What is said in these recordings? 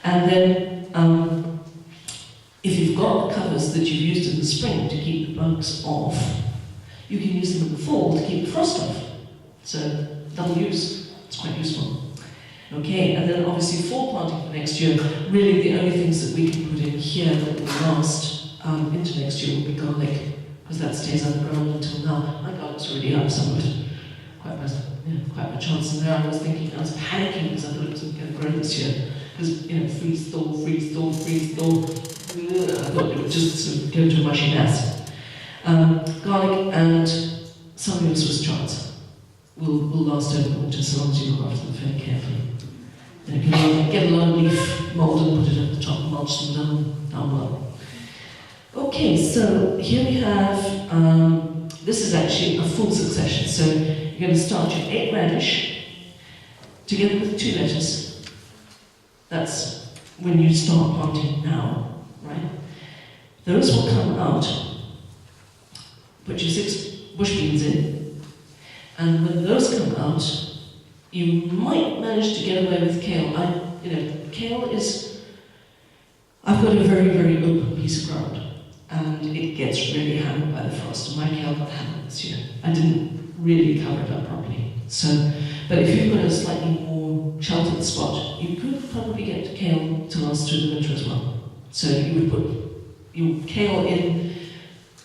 And then, if you've got covers that you've used in the spring to keep the bugs off, you can use them in the fall to keep the frost off. So, double use. It's quite useful. Okay, and then obviously fall planting for next year. Really, the only things that we can put in here that will last into next year will be garlic, because that stays underground until now. My garlic's already up, some of it. Quite a chance. And there I was thinking, I was panicking because I thought it was going to grow this year. Because, freeze, thaw, freeze, thaw, freeze, thaw. I thought it would just sort of go to a mushy mess. Garlic and some of your Swiss chards will last over the winter so long as you look after them fairly carefully. You can get a lot of leaf mould and put it at the top and mulch them down well. Okay, so here we have, this is actually a full succession. So you're going to start your 8 radish together with 2 lettuce. That's when you start planting now, right? Those will come out. Put your 6 bush beans in, and when those come out, you might manage to get away with kale. Kale is, I've got a very, very open piece of ground, and it gets really hammered by the frost, and my kale got hammered this year. I didn't really cover it up properly. So, but if you've got a slightly more sheltered spot, you could probably get kale to last through the winter as well. So you would put your kale in,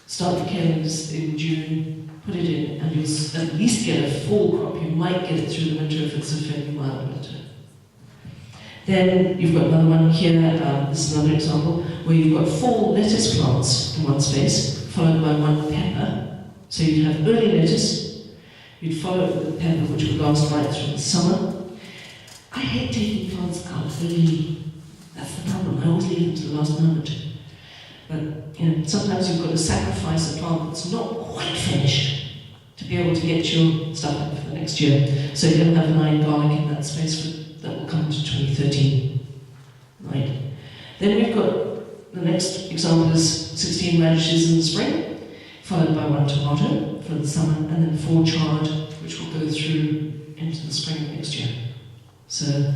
start the kale in June, put it in, and you'll at least get a fall crop. You might get it through the winter if it's a fairly mild winter. Then you've got another one here, this is another example, where you've got 4 lettuce plants in one space, followed by 1 pepper. So you'd have early lettuce, you'd follow it with a pepper, which would last right through the summer. I hate taking plants out early. That's the problem. I always leave them to the last moment. But sometimes you've got to sacrifice a plant that's not quite finished to be able to get your stuff up for the next year. So you're going to have 9 garlic in that space that will come into 2013. Right. Then we've got the next example is 16 radishes in the spring, followed by 1 tomato for the summer, and then 4 chard, which will go through into the spring of next year. So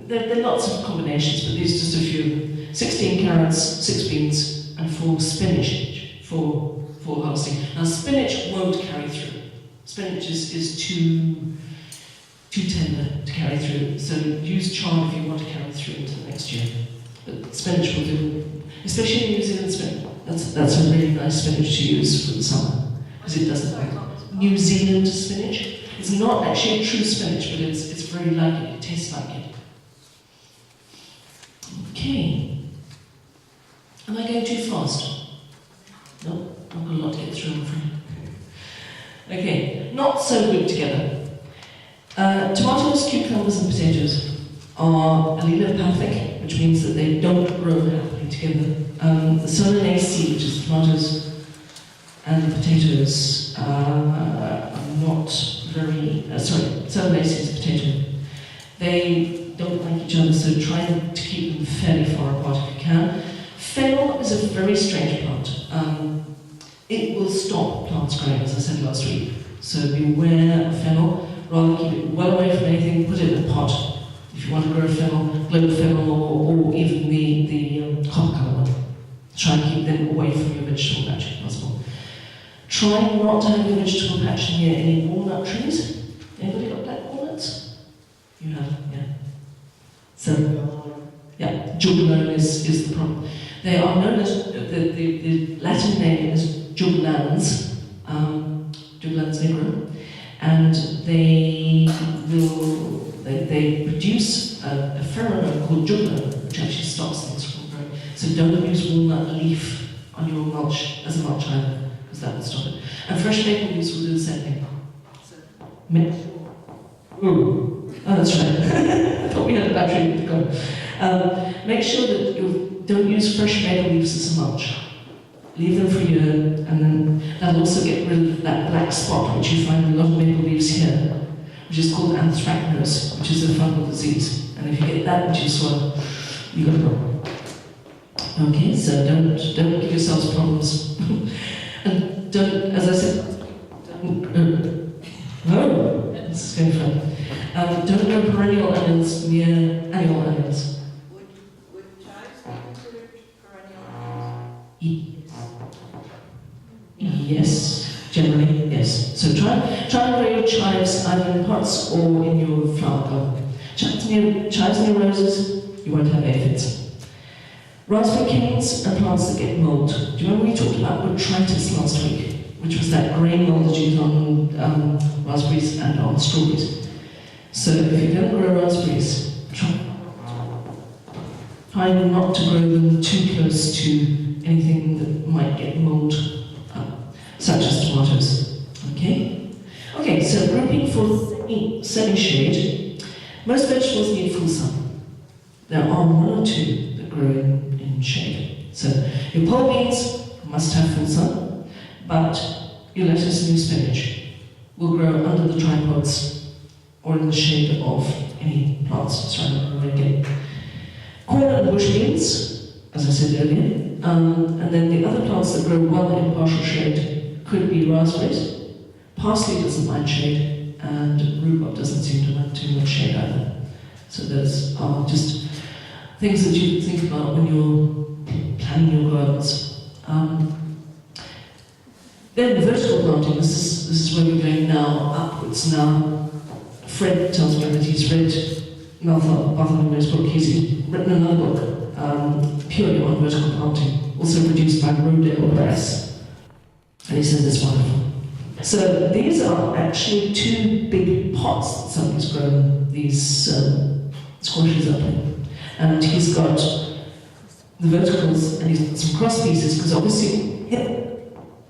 there are lots of combinations, but these are just a few. 16 carrots, 6 beans, and 4 spinach for harvesting. Now spinach won't carry through. Spinach is too tender to carry through, so use chard if you want to carry through into the next year. But spinach will do, especially in New Zealand spinach. That's a really nice spinach to use for the summer, because it doesn't. New Zealand spinach. It's not actually a true spinach, but it's very like it. It tastes like it. Okay. Am I going too fast? No, I've got a lot to get through, I'm afraid. Okay, not so good together. Tomatoes, cucumbers, and potatoes are allelopathic, which means that they don't grow happily together. The Solanaceae, which is the tomatoes, and the potatoes are not very. Solanaceae is potato. They don't like each other, so try to keep them fairly far apart if you can. Fennel is a very strange plant. It will stop plants growing, as I said last week. So beware of fennel. Rather keep it well away from anything, put it in a pot. If you want to grow fennel, global fennel, or even the copper colour one. Try and keep them away from your vegetable patch if possible. Try not to have your vegetable patch near any walnut trees. Anybody got black walnuts? You have, yeah. So, yeah, jubilone is the problem. They are known as, the Latin name is jubilans, jubilans nigrum, and they produce a pheromone called jubilone, which actually stops things from growing. So don't use walnut leaf on your mulch as a mulch either, because that will stop it. And fresh maple leaves will do the same thing. Ooh, oh, that's right. I thought we had a battery to go. Make sure that you don't use fresh maple leaves as a mulch. Leave them for a year, and then that'll also get rid of that black spot, which you find in a lot of maple leaves here, which is called anthracnose, which is a fungal disease. And if you get that into your soil, you've got a problem. Okay, so don't give yourselves problems. And don't, as I said, this is going fun. Don't grow perennial onions near annual onions. Would chives be considered perennial onions? Yes, generally, yes. So try and grow your chives either in pots or in your flower garden. Chives near roses, you won't have aphids. Raspberry canes and plants that get mold. Do you remember we talked about botrytis last week, which was that grey mold that you get on raspberries and on strawberries? So if you're going to grow raspberries, try not to grow them too close to anything that might get mold, such as tomatoes. Okay, so grouping for semi-shade. Most vegetables need full sun. There are one or two that grow in shade. So your pole beans must have full sun, but your lettuce and your spinach will grow under the tripods or in the shade of any plants surrounding them again. Corn and bush beans, as I said earlier, and then the other plants that grow well in partial shade could be raspberries. Parsley doesn't mind shade, and rhubarb doesn't seem to mind too much shade either. So those are just things that you think about when you're planning your gardens. Then vertical planting, this is where we're going now, upwards now. Fred tells me that he's read Bartholomew's book. He's written another book purely on vertical planting, also produced by Rodale Press. And he says it's wonderful. So these are actually two big pots that somebody's grown these squashes up in. And he's got the verticals and he's got some cross pieces, because obviously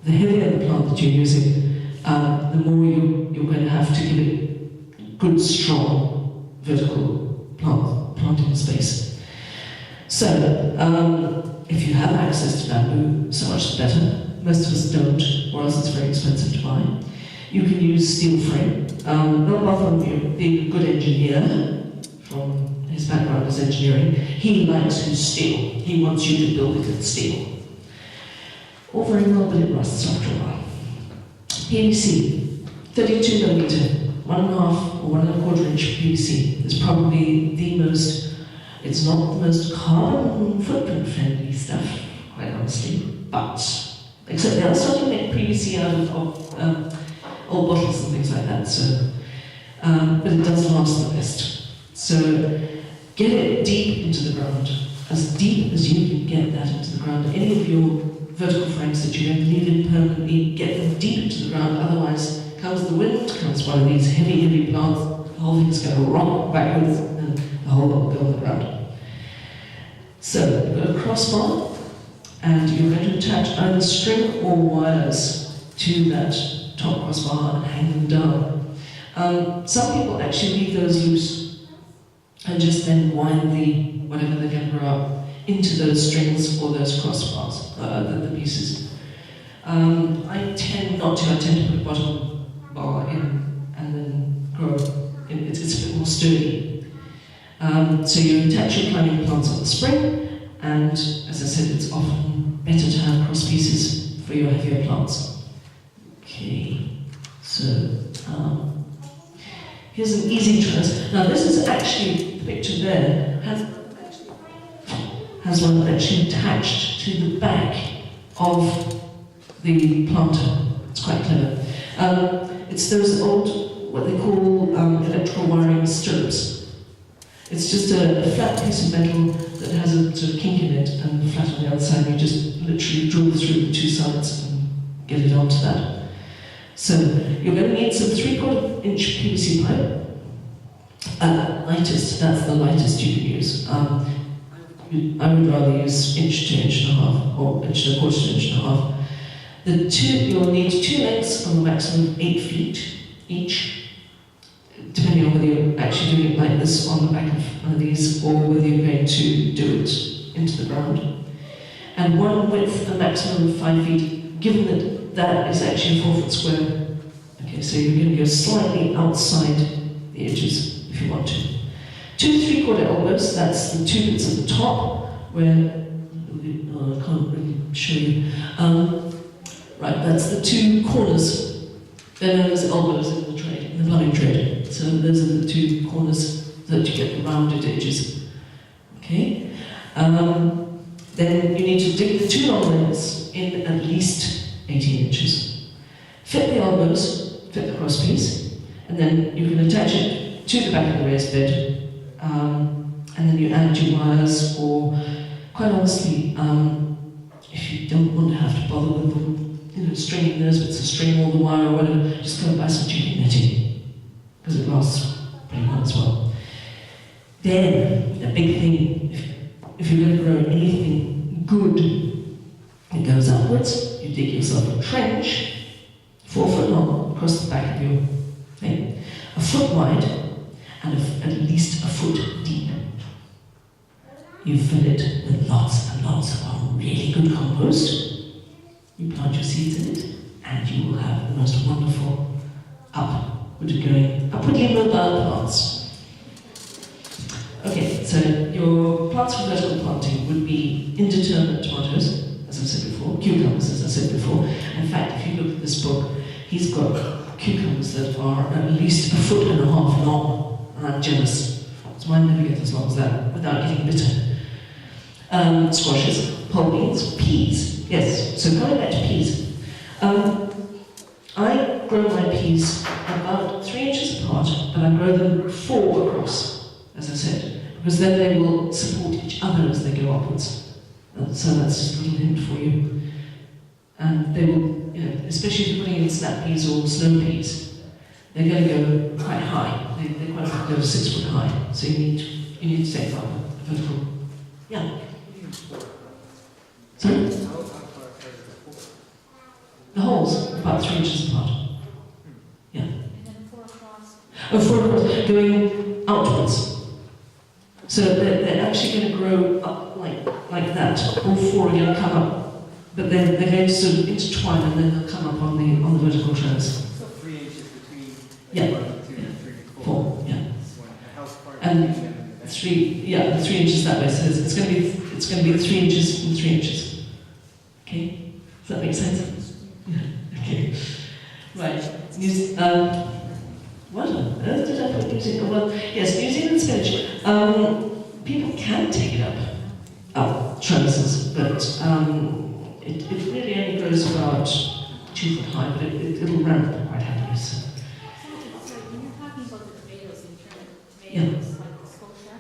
the heavier the plant that you're using, the more you're going to have to give it good, strong vertical planting space. So if you have access to bamboo, so much the better. Most of us don't, or else it's very expensive to buy. You can use steel frame. Not Bartholomew, being a good engineer, from his background as engineering, he likes his steel. He wants you to build it with steel. All very well, but it rusts after a while. PVC, 32 millimeter, 1.5 or 1.25 inch PVC is probably the most, it's not the most carbon footprint friendly stuff, quite honestly, but except they are starting to make PVC out of old bottles and things like that, so, but it does last the best. So get it deep into the ground, as deep as you can get that into the ground. Any of your vertical frames that you're going to leave in permanently, get them deep into the ground, otherwise comes the wind, comes one of these heavy plants, the whole thing's going to rock backwards and the whole lot will go on the ground. So you've got a crossbar, and you're going to attach either string or wires to that top crossbar and hang them down. Some people actually leave those loose and just then wind the whatever they're going to grow up into those strings or those crossbars, the pieces. I tend not to. I tend to put a bottom bar in and then grow. It's a bit more sturdy. So you attach your climbing plants on the spring, and as I said, it's often better to have cross pieces for your heavier plants. Okay, so here's an easy trellis. Now this is actually, the picture there has one actually attached to the back of the planter. It's quite clever. It's those old, what they call electrical wiring stirrups. It's just a flat piece of metal that has a sort of kink in it and flat on the other side. You just literally drill through the two sides and get it onto that. So you're going to need some 3/4 inch PVC pipe. Lightest, that's the lightest you can use. I would rather use 1 to 1.5 or 1 1/4 to 1.5. You'll need 2 lengths of a maximum of 8 feet each, depending on whether you're actually doing it like this on the back of one of these or whether you're going to do it into the ground. And one width, a maximum of 5 feet, given that that is actually a 4-foot square. Okay, so you're going to go slightly outside the edges if you want to. 2 3/4 elbows, that's the 2 bits at the top, where, I can't really show you. Right, that's the 2 corners. They're known as elbows in the trade, in the plumbing trade. So those are the two corners that you get the rounded edges. Okay? Then you need to dig the two long lengths in at least 18 inches. Fit the elbows, fit the cross piece, and then you can attach it to the back of the raised bed, and then you add your wires, or quite honestly, if you don't want to have to bother with them, stringing those bits of string or the wire or whatever, just go and buy some tubing netting, because it lasts pretty well as well. Then, the big thing, if you're going to grow anything good, it goes upwards, you dig yourself a trench, 4 foot long, across the back of your thing, a foot wide, and at least a foot deep. You fill it with lots and lots of really good compost, you plant your seeds in it, and you will have the most wonderful upwardly mobile plants. Okay, so your plants for vertical planting would be indeterminate tomatoes, as I said before, cucumbers, as I said before. In fact, if you look at this book, he's got cucumbers that are at least 1.5 foot long, and I'm jealous. So mine never get as long as that without getting bitter. Squashes, pole beans, peas. Yes, so coming back to peas. I grow my peas about 3 inches apart, but I grow them 4 across, as I said, because then they will support each other as they go upwards. So that's just a little hint for you. And they will, especially if you're putting in snap peas or slow peas, they're going to go quite high. They quite often go 6 foot high. So you need to take up a vertical. Yeah. Sorry? The holes about 3 inches apart. Yeah. And then 4 across. Oh, 4 across, going outwards. So they're actually going to grow up like that. All 4 are going to come up, but then they're going to sort of intertwine, and then they'll come up on the vertical trellis. So 3 inches between. Yeah. 1, 2, 3, 4. Yeah. And 3 inches that way. So it's going to be 3 inches and 3 inches. Okay, does that make sense? Yeah. Okay. Right. What on earth did I put New Zealand? Well, yes, New Zealand spinach. People can take it up trellises, but it really only grows about 2 foot high, but it'll ramp quite happily. So. So when you're talking about the tomatoes, in terms of tomatoes, like the scotia,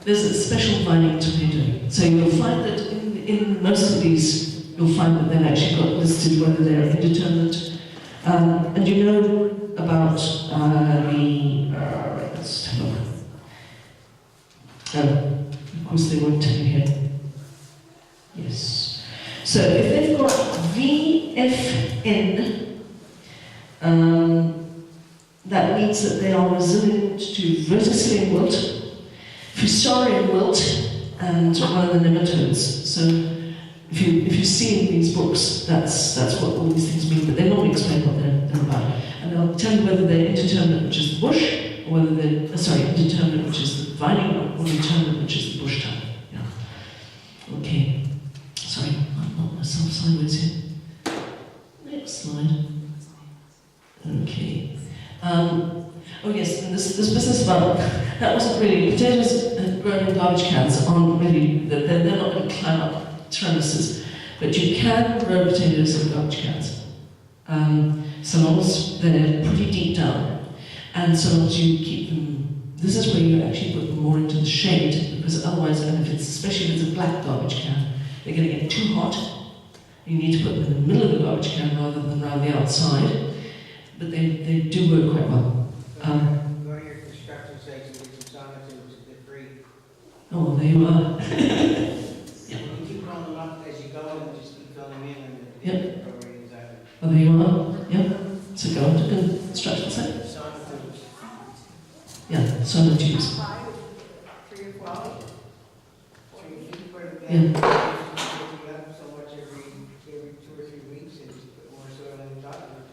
there's a special vining tomato. So you'll find that in most of these, you'll find that they've actually got listed whether they're indeterminate. And you know about let's have a look. Of course they won't tell you here. Yes. So if they've got VFN, that means that they are resilient to verticillium wilt, fusarium wilt, and one of the nematodes. So if you see in these books, that's what all these things mean, but they normally explain what they're about. And they'll tell you whether they're indeterminate, which is the bush, or whether they're, indeterminate, which is the vining, or determinate, which is the bush type. Yeah. Okay. Sorry, I knocked myself sideways here. Next slide. Okay. Oh yes, and this business about, that wasn't really, potatoes grown in garbage cans aren't really, they're not going to climb up trellises, but you can grow potatoes in garbage cans. So long as they're pretty deep down, and so long as you keep them, this is where you actually put them more into the shade, because otherwise, and especially if it's a black garbage can, they're going to get too hot. You need to put them in the middle of the garbage can rather than around the outside, but they do work quite well. Go to your construction sites and get some sonotubes to get free. Oh, there you are. You keep growing them up as you go and just keep filling them in and Yep. grow right exactly. Oh, there you are. Yep. So go on to construction site. Sonotubes. Yeah, sonotubes. 5, 3 or 12. 3 feet per Yeah.